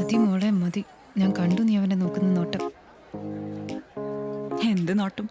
മതി മോളെ മതി. ഞാൻ കണ്ടു നീ അവനെ നോക്കുന്ന നോട്ടം. എന്ത് നോട്ടം?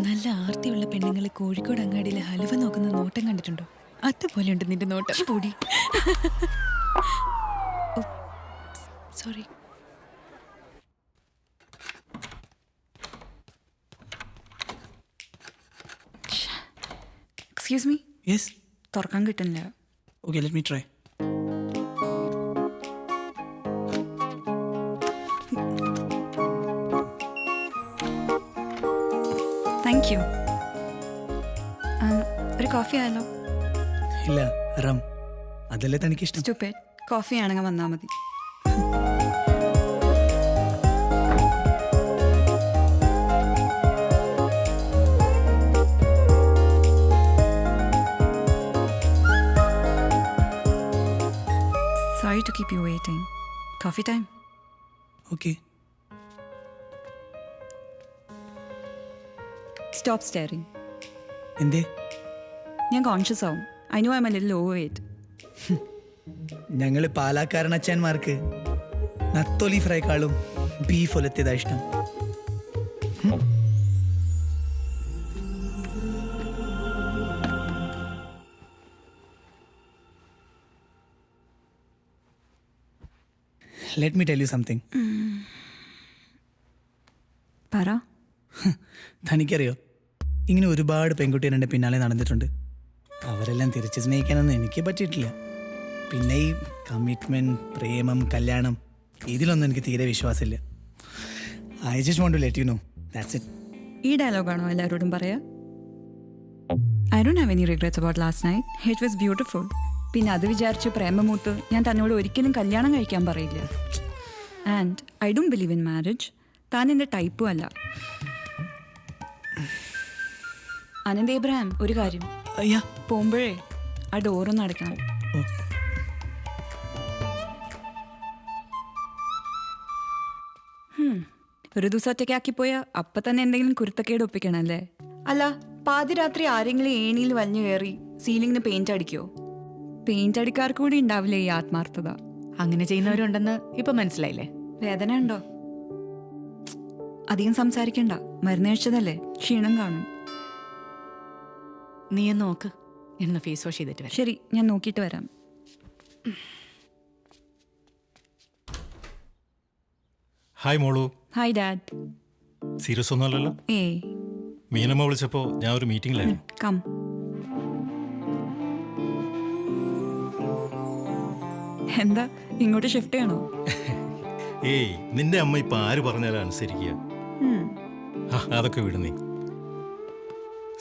നല്ല ആർത്തിയുള്ള പെണ്ണുങ്ങളെ കോഴിക്കോട് അങ്ങാടിയിലെ ഹലുവ നോക്കുന്ന നോട്ടം കണ്ടിട്ടുണ്ടോ? അതുപോലെയുണ്ട് നിന്റെ നോട്ടം. പൊടി. സോറി. Excuse me. യെസ്. തുറക്കാൻ കിട്ടുന്നില്ല. Okay, let me try. Thank you. ഒരു കോഫി ആയാലോ? ഇല്ല, റം. അതല്ലേ തനിക്കിഷ്ടം. സ്റ്റുപ്പിഡ്. കോഫി ആണെങ്കിൽ വന്നാൽ മതി. Sorry to keep you waiting. Coffee time? Okay. Stop staring. എന്തേ? ഞാൻ കോൺഷ്യസ് ആവും. I know I'm a little overweight. ഞങ്ങൾ പാലാക്കാരനച്ചാന്മാർക്ക് നത്തോലി ഫ്രൈക്കാളും ബീഫ് ഒലത്തിയതാ ഇഷ്ടം. Let me tell you something. പറ. തനിക്കറിയോ, ഇങ്ങനെ ഒരുപാട് പെൺകുട്ടികൾ എൻ്റെ പിന്നാലെ നടന്നിട്ടുണ്ട്. അവരെല്ലാം തിരിച്ച് സ്നേഹിക്കാനൊന്നും എനിക്ക് പറ്റിയിട്ടില്ല. പിന്നെ ഈ കമ്മിറ്റ്മെൻറ്റ്, പ്രേമം, കല്യാണം, ഇതിലൊന്നും എനിക്ക് തീരെ വിശ്വാസമില്ല. I just want to let you know, that's it. ഈ ഡയലോഗാണോ എല്ലാവരോടും പറയാ? I don't have any regrets about last night. It was beautiful. പിന്നെ അത് വിചാരിച്ച് പ്രേമമൂത്ത് ഞാൻ തന്നോട് ഒരിക്കലും കല്യാണം കഴിക്കാൻ പറയില്ല. And I don't believe in marriage. താൻ എൻ്റെ ടൈപ്പും അല്ല. അനന്ത് ഏബ്രഹാം, ഒരു കാര്യം. അയ്യാ, പോകുമ്പോഴേ ആ ഡോറൊന്ന് അടയ്ക്കണം. ഓ. ഒരു ദിവസം ഒറ്റയ്ക്കാക്കിപ്പോയാൽ അപ്പം തന്നെ എന്തെങ്കിലും കുരുത്തക്കേട് ഒപ്പിക്കണം അല്ലേ? അല്ല, പാതിരാത്രി ആരെങ്കിലും ഏണിയിൽ വലിഞ്ഞു കയറി സീലിങ്ങിന് പെയിന്റ് അടിക്കോ? പെയിന്റ് അടിക്കാർക്ക് കൂടി ഉണ്ടാവില്ലേ ഈ ആത്മാർത്ഥത? അങ്ങനെ ചെയ്യുന്നവരുണ്ടെന്ന് ഇപ്പൊ മനസ്സിലായില്ലേ? വേദന ഉണ്ടോ? അധികം സംസാരിക്കണ്ട. മരുന്ന് കഴിച്ചതല്ലേ, ക്ഷീണം കാണും. നീ എന്ന് നോക്ക്. എന്ന് ഫേസ് വാഷ് ചെയ്തിട്ട് വരാം. ശരി, ഞാൻ നോക്കിയിട്ട് വരാം. ഹായ് മോളു. Hi dad. സീരിയസ് ഒന്നുമല്ലല്ലോ? ഏയ്, മീനമ്മ വിളിച്ചപ്പോൾ ഞാൻ ഒരു മീറ്റിംഗിലായിരുന്നു. കം. എന്താ ഇങ്ങോട്ട് ഷിഫ്റ്റ് ചെയ്യണോ? ഏയ്, നിന്റെ അമ്മ ഇപ്പൊ ആര് പറഞ്ഞാലും അനുസരിക്കുക. അതൊക്കെ വിട. നീ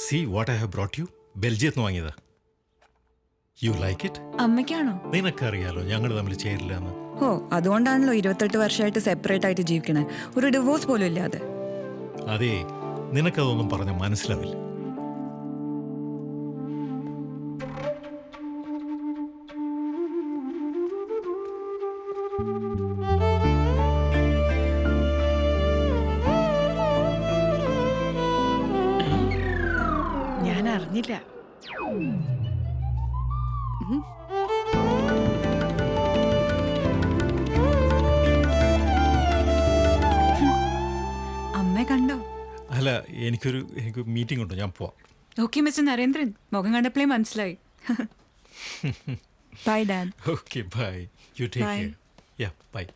see what I have brought you. ബെൽജിയത്ത് നിന്ന് വാങ്ങിയതാ. You like it? അമ്മയ്ക്കാണോ? നിനക്കറിയാലോ ഞങ്ങൾ തമ്മിൽ ചേരില്ല എന്ന്. ഓ, അതുകൊണ്ടാണല്ലോ 28 വർഷമായിട്ട് സെപ്പറേറ്റ് ആയിട്ട് ജീവിക്കണേ, ഒരു ഡിവോഴ്സ് പോലും ഇല്ലാതെ. അതേ, നിനക്കതൊന്നും പറഞ്ഞ മനസ്സിലാവില്ല. ഞാൻ അറിഞ്ഞില്ല. അമ്മ കണ്ടോ? അല്ല, എനിക്ക് മീറ്റിംഗ് ഉണ്ട്, ഞാൻ പോവാം. ഓക്കെ മിസ്റ്റർ നരേന്ദ്രൻ, മുഖം കണ്ടപ്പോഴേ മനസ്സിലായി. Bye dad. Okay, bye. You take Bye. Care. Yeah, bye.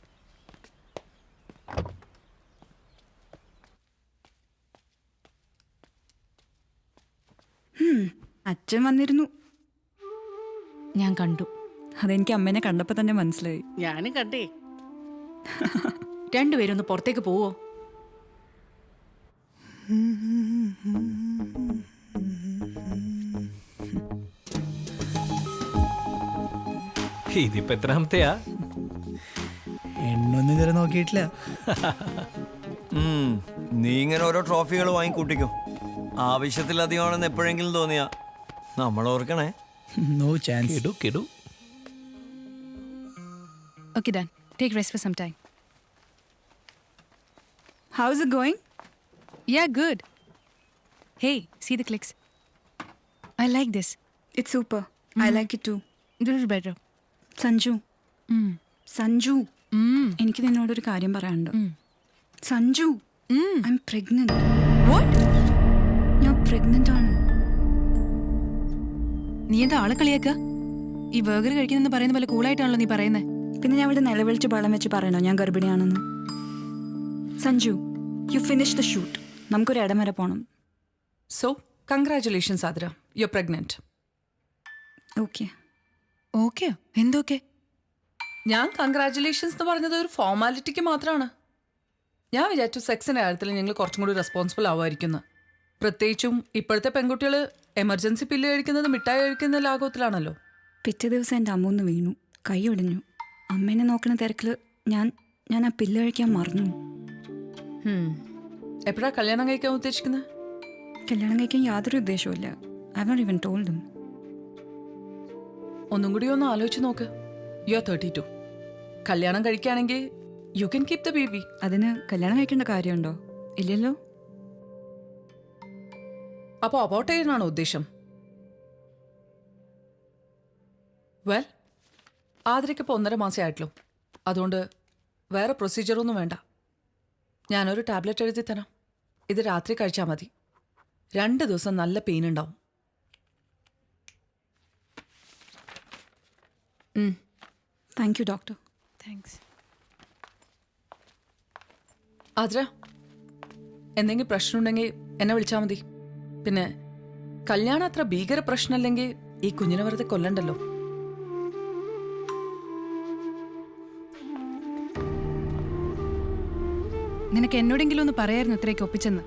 അച്ഛൻ വന്നിരുന്നു. ഞാൻ കണ്ടു. അതെനിക്ക് അമ്മേനെ കണ്ടപ്പോ തന്നെ മനസ്സിലായി. ഞാനും കണ്ടേ. രണ്ടുപേരും ഒന്ന് പുറത്തേക്ക് പോവോ? ഇതിപ്പോ എത്രാമത്തെയാ? എണ്ണൊന്നും ഇതുവരെ നോക്കിയിട്ടില്ല. നീ ഇങ്ങനെ ഓരോ ട്രോഫികൾ വാങ്ങിക്കൂട്ടിക്കും. ആവശ്യത്തിലധികമാണെന്ന് എപ്പോഴെങ്കിലും തോന്നിയാ നമ്മൾ ഓർക്കണേ. No chance. കിടു കിടു. Okay, done. Take rest for some time. How is it going? Yeah, good. Hey, see the clicks. I like this. It's super. I like it too. A little better. Sanju. Sanju. എനിക്ക് നിന്നോടൊരു കാര്യം പറയാനുണ്ട്. Sanju, I M pregnant. What? ഞാൻ pregnant ആണ്. നീ എന്താ ആളെ കളിയാക്ക? ഈ ബർഗർ കഴിക്കുന്നെന്ന് പറയുന്ന പോലെ കൂളായിട്ടാണല്ലോ നീ പറയുന്നേ. പിന്നെ ഞാൻ ഇവിടെ നിലവിളിച്ച് ബളം വെച്ച് പറയണോ ഞാൻ ഗർഭിണിയാണെന്ന്? Sanju, you finish the shoot. നമുക്കൊരു ഇടം വരെ പോകണം. So, congratulations, Adra. You're pregnant. Okay. ഓക്കെയോ? എന്തൊക്കെ? ഞാൻ കൺഗ്രാറ്റുലേഷൻസ് എന്ന് പറഞ്ഞത് ഒരു ഫോർമാലിറ്റിക്ക് മാത്രമാണ്. ഞാൻ വിചാരിച്ചു സെക്സിൻ്റെ കാര്യത്തിൽ ഞങ്ങൾ കുറച്ചും കൂടി റെസ്പോൺസിബിൾ ആവുമായിരിക്കുന്നു. പ്രത്യേകിച്ചും ഇപ്പോഴത്തെ പെൺകുട്ടികൾ എമർജൻസി പില്ല് കഴിക്കുന്നത് മിഠായി കഴിക്കുന്ന ലാഘവത്തിലാണല്ലോ. പിറ്റേ ദിവസം എൻ്റെ അമ്മൂന്ന് വീണു, കൈ ഒടിഞ്ഞു. അമ്മേനെ നോക്കണ തിരക്കിൽ ഞാൻ ആ പില്ല് കഴിക്കാൻ മറന്നു. എപ്പോഴാണ് കല്യാണം കഴിക്കാൻ ഉദ്ദേശിക്കുന്നത്? കല്യാണം കഴിക്കാൻ യാതൊരു ഉദ്ദേശവുമില്ല. I have not even told him. ഒന്നും കൂടി ഒന്ന് ആലോചിച്ച് നോക്ക്. You are 32. കല്യാണം കഴിക്കുകയാണെങ്കിൽ you can keep the baby. അതിന് കല്യാണം കഴിക്കേണ്ട കാര്യമുണ്ടോ? ഇല്ലല്ലോ. അപ്പോൾ അബോർട്ട് ചെയ്യാനാണോ ഉദ്ദേശം? വെൽ, ആതിരയ്ക്കിപ്പോൾ 1.5 മാസമേ ആയിട്ടുള്ളൂ. അതുകൊണ്ട് വേറെ പ്രൊസീജിയറൊന്നും വേണ്ട. ഞാനൊരു ടാബ്ലറ്റ് എഴുതി തരാം. ഇത് രാത്രി കഴിച്ചാൽ മതി. 2 ദിവസം നല്ല പെയിൻ ഉണ്ടാവും. Thank you doctor. Thanks. Athira, എന്തെങ്കിലും പ്രശ്നമുണ്ടെങ്കിൽ എന്നെ വിളിച്ചാൽ മതി. പിന്നെ കല്യാണം അത്ര ഭീകര പ്രശ്നമല്ലെങ്കിൽ ഈ കുഞ്ഞിനെ വെറുതെ കൊല്ലണ്ടല്ലോ. നിനക്ക് എന്നോടെങ്കിലും ഒന്ന് പറയായിരുന്നു ഇത്രയൊക്കെ ഒപ്പിച്ചെന്ന്.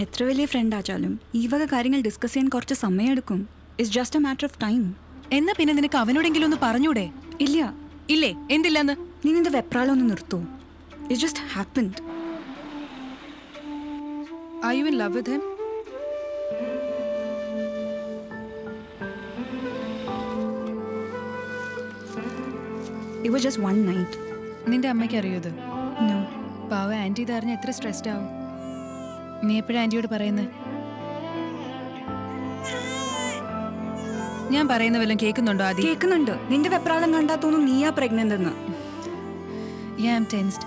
എത്ര വലിയ ഫ്രണ്ട് ആച്ചാലും ഈ വക കാര്യങ്ങൾ ഡിസ്കസ് ചെയ്യാൻ കുറച്ച് സമയമെടുക്കും. It's just A matter of time. എന്നാ പിന്നെ നിനക്ക് അവനോടെങ്കിലും ഒന്ന് പറഞ്ഞൂടെ? ഇല്ല. ഇല്ലേ? എന്തില്ലാന്ന്? നീ നിന്റെ വെപ്രാളം ഒന്ന് നിർത്തൂ. It just happened. Are you in love with him? It was just one night. നിന്റെ അമ്മയ്ക്ക് അറിയോ ഇത്? No. പാവ ആന്റി ഇതറിഞ്ഞ എത്ര സ്ട്രെസ്ഡ് ആവും. നീ എപ്പോഴാ ആന്റിയോട് പറയുന്നത്? ഞാൻ പറയുന്ന വല്ലതും കേൾക്കുന്നുണ്ടോ ആദ്യം? കേൾക്കുന്നുണ്ട്. നിന്റെ വെപ്രാളം കണ്ടാ തോന്നും നീയാ പ്രഗ്നന്റ് എന്ന്. I am tensed.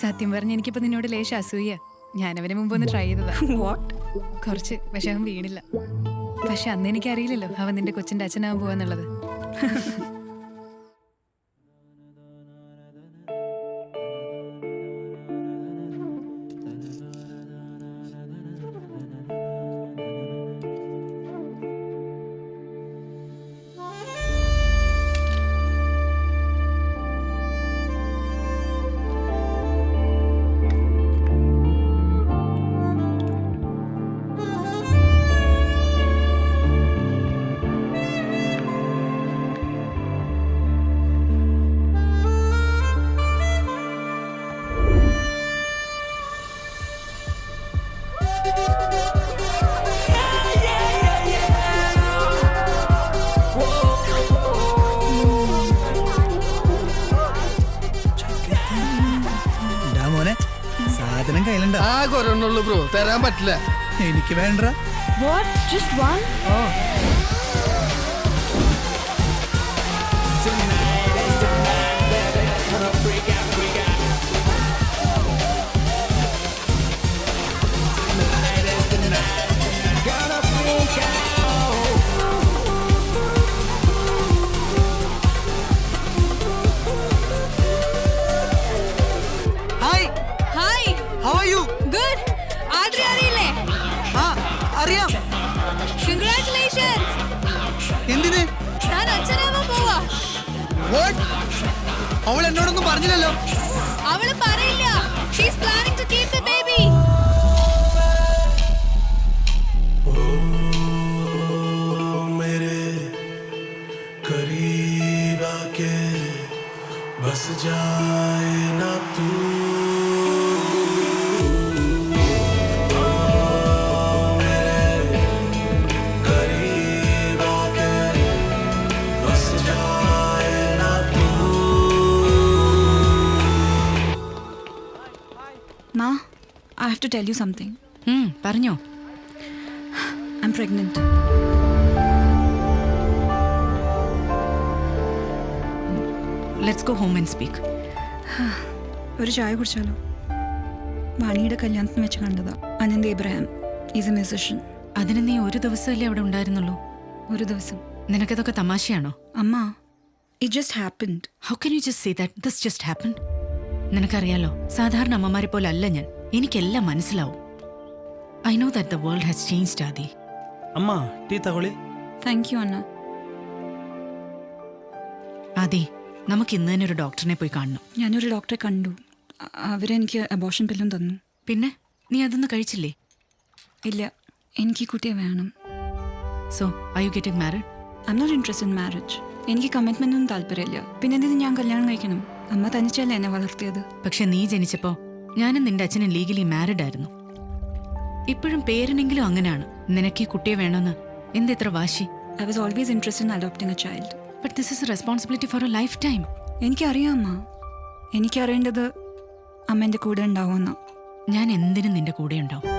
സത്യം പറഞ്ഞ എനിക്കിപ്പോ നിന്നോട് ലേശം അസൂയ. ഞാൻ അവന് മുമ്പ് ഒന്ന് ട്രൈ ചെയ്തതാ. What? കുറച്ച്, പക്ഷെ അവൻ വീണില്ല. പക്ഷെ അന്ന് എനിക്കറിയില്ലല്ലോ അവൻ നിന്റെ കൊച്ചിന്റെ അച്ഛനാവാൻ പോവാന്നുള്ളത്. സാധനം കയ്യിലുണ്ടോ? ആകെ ഒരെണ്ണുള്ളൂ ബ്രോ, തരാൻ പറ്റില്ല. എനിക്ക് വേണ്ട. What? Just one? ഓ, hi. Hi. How are you? Good. Adri അറിയില്ലേ? ആ, അറിയാം. Congratulations. എന്തിന്? ഞാൻ അച്ഛനാവാൻ പോവാ. What? അവൾ എന്നോടൊന്നും പറഞ്ഞില്ലല്ലോ. അവള് പറയില്ല. She's planning to keep the baby. मेरे करीब आके बस जाए ना तू, मेरे करीब आके बस जाए ना तू. Ma, I have to tell you something. പറഞ്ഞോ. I'm pregnant. Let's go home and speak. ഒരു ചായ കുടിച്ചാലോ? വാണിയുടെ കല്യാണത്തിന് വെച്ച് കണ്ടതാ. Anant Ibrahim is a musician. അതിന് നീ ഒരു ദിവസമല്ലേ അവിടെ ഉണ്ടായിരുന്നുള്ളൂ? ഒരു ദിവസം. നിനക്കതൊക്കെ തമാശയാണോ? അമ്മ, it just happened. How can you just say that this just happen? നിനക്കറിയാലോ, സാധാരണ അമ്മമാരെ പോലെ അല്ല ഞാൻ. എനിക്കെല്ലാം മനസ്സിലാവും. I know that the world has changed Adi. അമ്മ ടീ തകൊളി. താങ്ക് യു അണ്ണ. ആദി, നമുക്ക് ഇന്ന് തന്നെ ഒരു ഡോക്ടറിനെ പോയി കാണണം. ഞാനൊരു ഡോക്ടറെ കണ്ടു. അവരെനിക്ക് അബോർഷൻ പില്ലും തന്നു. പിന്നെ നീ അതൊന്നും കഴിച്ചില്ലേ? ഇല്ല, എനിക്ക് ഈ കുട്ടിയെ വേണം. So are you getting married? I am not interested in marriage. എനിക്ക് കമ്മിറ്റ്മെന്റ് ഒന്നും താല്പര്യമില്ല. പിന്നെ എന്തിനു ഞാൻ കല്യാണം കഴിക്കണം? അമ്മ തനിച്ചല്ലേ എന്നെ വളർത്തിയത്. പക്ഷെ നീ ജനിച്ചപ്പോ ഞാനും നിന്റെ അച്ഛനും ലീഗലി മാരിഡ് ആയിരുന്നു. ഇപ്പോഴും പേരനെങ്കിലും അങ്ങനെയാണ്. നിനക്ക് ഈ കുട്ടിയെ വേണമെന്ന് എന്തെത്ര വാശി? I was always interested in adopting A child. But this is A responsibility for A life time. എനിക്കറിയാം അമ്മ. എനിക്കറിയേണ്ടത് അമ്മ എൻ്റെ കൂടെ ഉണ്ടാവുമെന്നാ. ഞാൻ എന്തിനും നിന്റെ കൂടെ ഉണ്ടാവും.